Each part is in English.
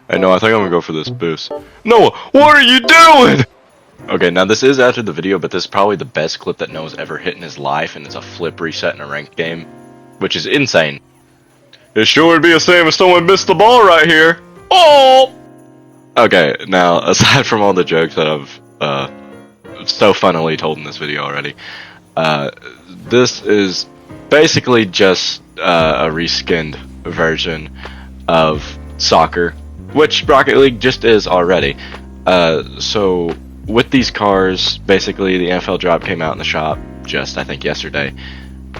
Hey, no, I think I'm gonna go for this boost. Noah, what are you doing? Okay, now this is after the video, but this is probably the best clip that Noah's ever hit in his life, and it's a flip reset in a ranked game, which is insane. It sure would be a shame if someone missed the ball right here. Oh! Okay, now, aside from all the jokes that I've so funnily told in this video already, this is basically just a reskinned version of soccer, which Rocket League just is already. So with these cars, basically the NFL drop came out in the shop just, I think, yesterday,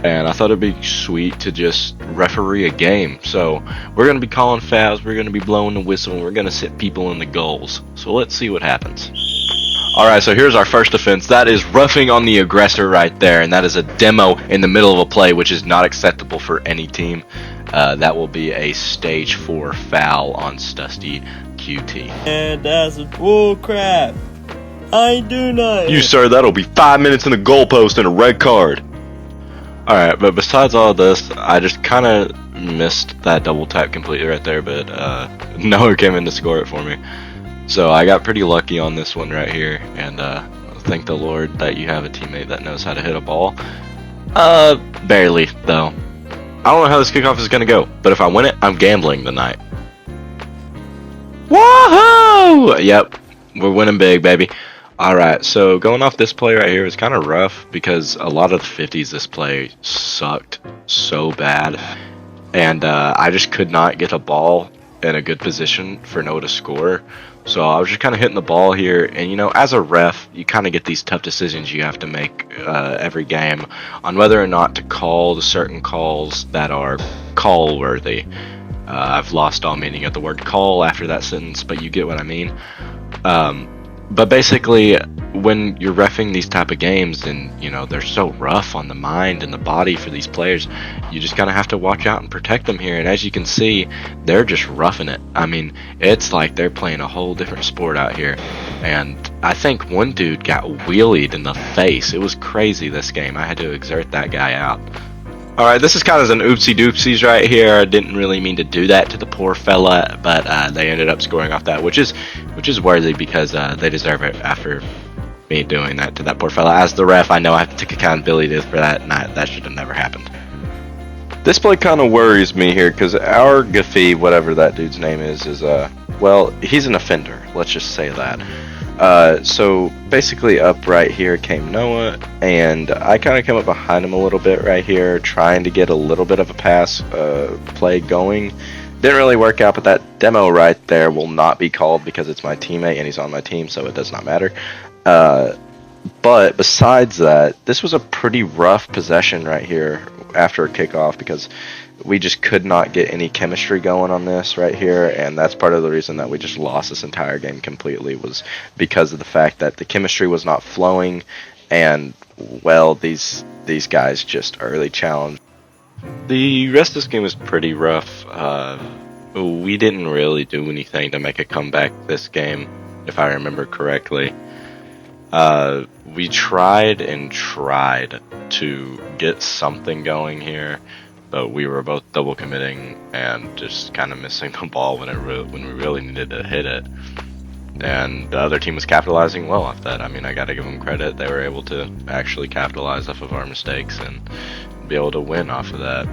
and I thought it'd be sweet to just referee a game. So we're going to be calling fouls, we're going to be blowing the whistle, and we're going to sit people in the goals. So let's see what happens. Alright, so here's our first offense. That is roughing on the aggressor right there, and that is a demo in the middle of a play, which is not acceptable for any team. That will be a stage 4 foul on Stusty QT. And that's bull crap. I do not. You, sir, that'll be 5 minutes in the goalpost and a red card. Alright, but besides all this, I just kind of missed that double tap completely right there, but Noah came in to score it for me. So I got pretty lucky on this one right here, and thank the Lord that you have a teammate that knows how to hit a ball. Barely, though. I don't know how this kickoff is going to go, but if I win it, I'm gambling tonight. Woohoo! Yep, we're winning big, baby. Alright, so going off this play right here is kind of rough, because a lot of the 50s this play sucked so bad, and I just could not get a ball in a good position for Noah to score. So I was just kind of hitting the ball here, and you know, as a ref, you kind of get these tough decisions you have to make every game on whether or not to call the certain calls that are call worthy. I've lost all meaning of the word call after that sentence, but you get what I mean. But basically, when you're reffing these type of games, and you know, they're so rough on the mind and the body for these players, you just kind of have to watch out and protect them here. And as you can see, they're just roughing it. I mean, it's like they're playing a whole different sport out here. And I think one dude got wheelied in the face. It was crazy this game. I had to exert that guy out. Alright, this is kind of an oopsie doopsies right here. I didn't really mean to do that to the poor fella, but they ended up scoring off that, which is worthy, because they deserve it after me doing that to that poor fella. As the ref, I know I have to take accountability for that, and that should have never happened. This play kind of worries me here, because our Gaffey, whatever that dude's name is well, he's an offender. Let's just say that. So basically up right here came Noah, and I kind of came up behind him a little bit right here, trying to get a little bit of a pass play going. Didn't really work out, but that demo right there will not be called because it's my teammate and he's on my team, so it does not matter. But besides that, this was a pretty rough possession right here after a kickoff, because we just could not get any chemistry going on this right here, and that's part of the reason that we just lost this entire game completely, was because of the fact that the chemistry was not flowing, and well, these guys just early challenged. The rest of this game was pretty rough. We didn't really do anything to make a comeback this game, if I remember correctly. We tried and tried to get something going here, but we were both double committing and just kind of missing the ball when we really needed to hit it. And the other team was capitalizing well off that. I mean, I got to give them credit. They were able to actually capitalize off of our mistakes and be able to win off of that.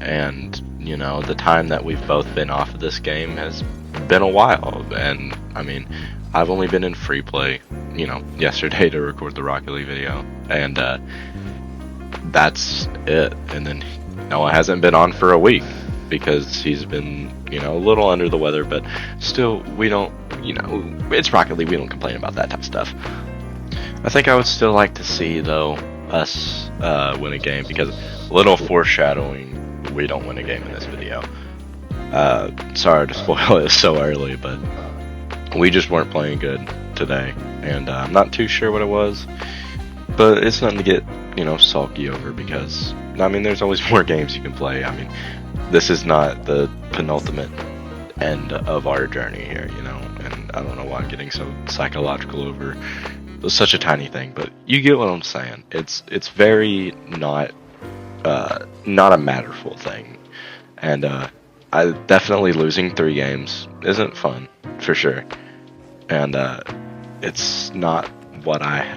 And, you know, the time that we've both been off of this game has been a while. And, I mean, I've only been in free play, you know, yesterday to record the Rocket League video. And that's it. And then Noah hasn't been on for a week because he's been, you know, a little under the weather, but still, we don't, you know, it's Rocket League, we don't complain about that type of stuff. I think I would still like to see, though, us win a game, because little foreshadowing, we don't win a game in this video. Sorry to spoil it so early, but we just weren't playing good today, and I'm not too sure what it was, but it's nothing to get, you know, sulky over, because, I mean, there's always more games you can play. I mean, this is not the penultimate end of our journey here, you know, and I don't know why I'm getting so psychological over such a tiny thing, but you get what I'm saying. It's very not a matterful thing, and I definitely losing 3 games isn't fun, for sure. And it's not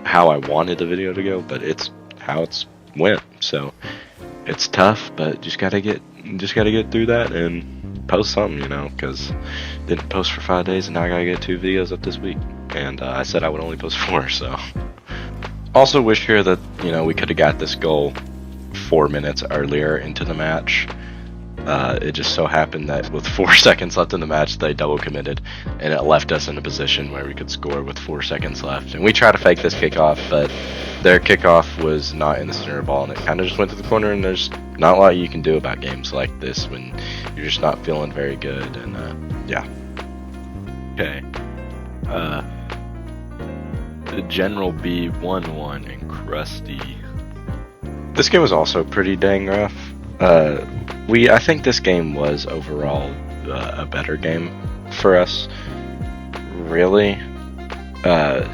how I wanted the video to go, but it's how it's went. So it's tough, but just gotta get through that and post something, you know, because didn't post for 5 days, and now I gotta get 2 videos up this week. And I said I would only post 4, so. Also wish here that, you know, we could have got this goal 4 minutes earlier into the match. It just so happened that with 4 seconds left in the match, they double committed, and it left us in a position where we could score with 4 seconds left. And we tried to fake this kickoff, but their kickoff was not in the center of the ball, and it kind of just went to the corner, and there's not a lot you can do about games like this when you're just not feeling very good, and yeah. Okay. The General B 1-1 and Krusty. This game was also pretty dang rough. I think this game was overall a better game for us, really.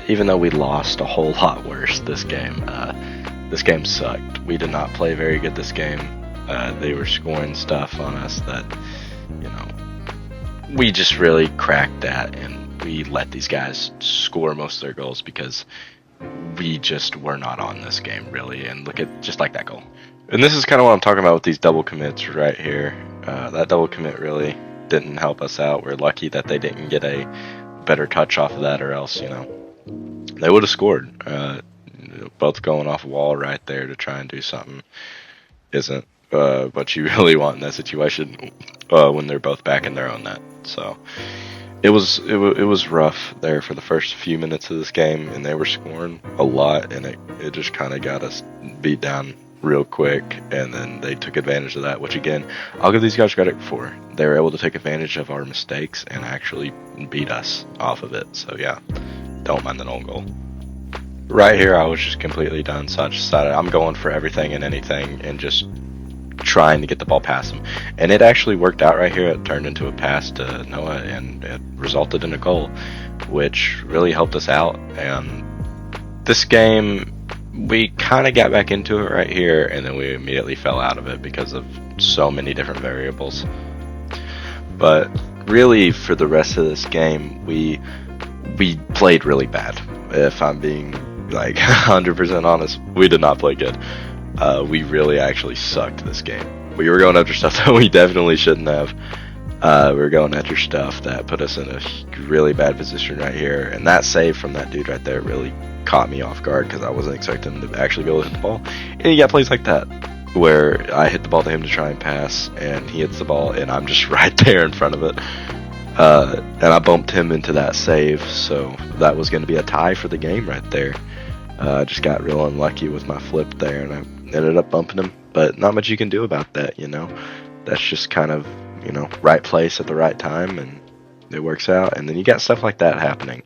Even though we lost a whole lot worse this game sucked. We did not play very good this game. They were scoring stuff on us that, you know, we just really cracked at, and we let these guys score most of their goals because we just were not on this game, really. And look at just like that goal. And this is kind of what I'm talking about with these double commits right here. That double commit really didn't help us out. We're lucky that they didn't get a better touch off of that, or else, you know, they would have scored. Both going off a wall right there to try and do something isn't what you really want in that situation when they're both back in their own net. So it was rough there for the first few minutes of this game, and they were scoring a lot, and it just kind of got us beat down real quick, and then they took advantage of that, which again, I'll give these guys credit for. They were able to take advantage of our mistakes and actually beat us off of it. So yeah, don't mind the own goal. Right here, I was just completely done, so I just decided I'm going for everything and anything and just trying to get the ball past him. And it actually worked out right here. It turned into a pass to Noah, and it resulted in a goal, which really helped us out. And this game, we kind of got back into it right here, and then we immediately fell out of it because of so many different variables. But really, for the rest of this game, we played really bad. If I'm being like 100% honest, we did not play good. We really actually sucked this game. We were going after stuff that we definitely shouldn't have. We were going after stuff that put us in a really bad position right here, and that save from that dude right there really caught me off guard because I wasn't expecting him to actually be able to hit the ball. And you got plays like that where I hit the ball to him to try and pass, and he hits the ball, and I'm just right there in front of it. And I bumped him into that save, so that was going to be a tie for the game right there. I just got real unlucky with my flip there, and I ended up bumping him. But not much you can do about that, you know. That's just kind of, you know, right place at the right time, and it works out. And then you got stuff like that happening.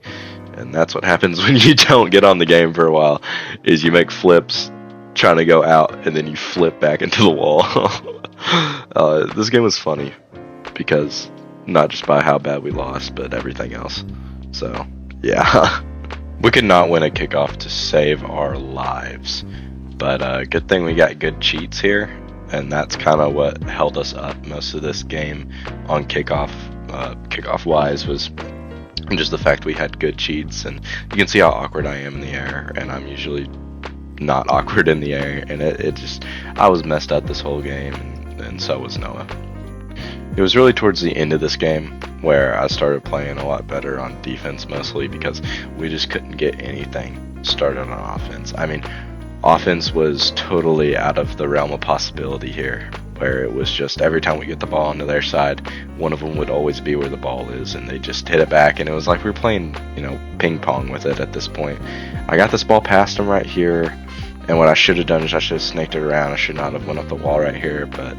And that's what happens when you don't get on the game for a while, is you make flips trying to go out, and then you flip back into the wall. This game was funny because not just by how bad we lost, but everything else. So, yeah. We could not win a kickoff to save our lives. But good thing we got good cheats here, and that's kind of what held us up most of this game on kickoff-wise, was just the fact we had good cheats. And you can see how awkward I am in the air, and I'm usually not awkward in the air, and it just, I was messed up this whole game, and so was Noah. It was really towards the end of this game where I started playing a lot better on defense, mostly because we just couldn't get anything started on offense. I mean, offense was totally out of the realm of possibility here, where it was just every time we get the ball onto their side, one of them would always be where the ball is, and they just hit it back, and it was like we were playing, you know, ping pong with it at this point. I got this ball past them right here, and what I should have done is I should have snaked it around. I should not have went up the wall right here, but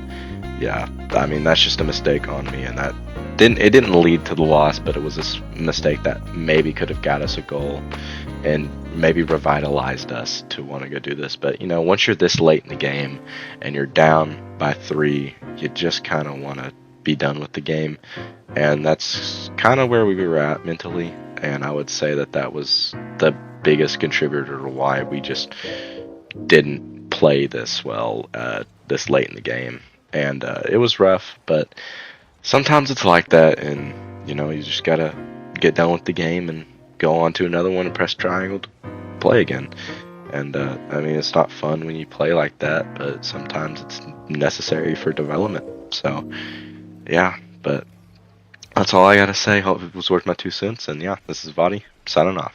yeah, I mean, that's just a mistake on me, and that didn't lead to the loss, but it was a mistake that maybe could have got us a goal and maybe revitalized us to want to go do this. But, you know, once you're this late in the game and you're down by 3, you just kind of want to be done with the game, and that's kind of where we were at mentally. And I would say that was the biggest contributor to why we just didn't play this well this late in the game. And it was rough, but sometimes it's like that, and you just gotta get done with the game and go on to another one and press triangle to play again. And I mean, it's not fun when you play like that, but sometimes it's necessary for development. So yeah, but that's all I gotta say. Hope it was worth my 2 cents. And yeah, this is Vadi signing off.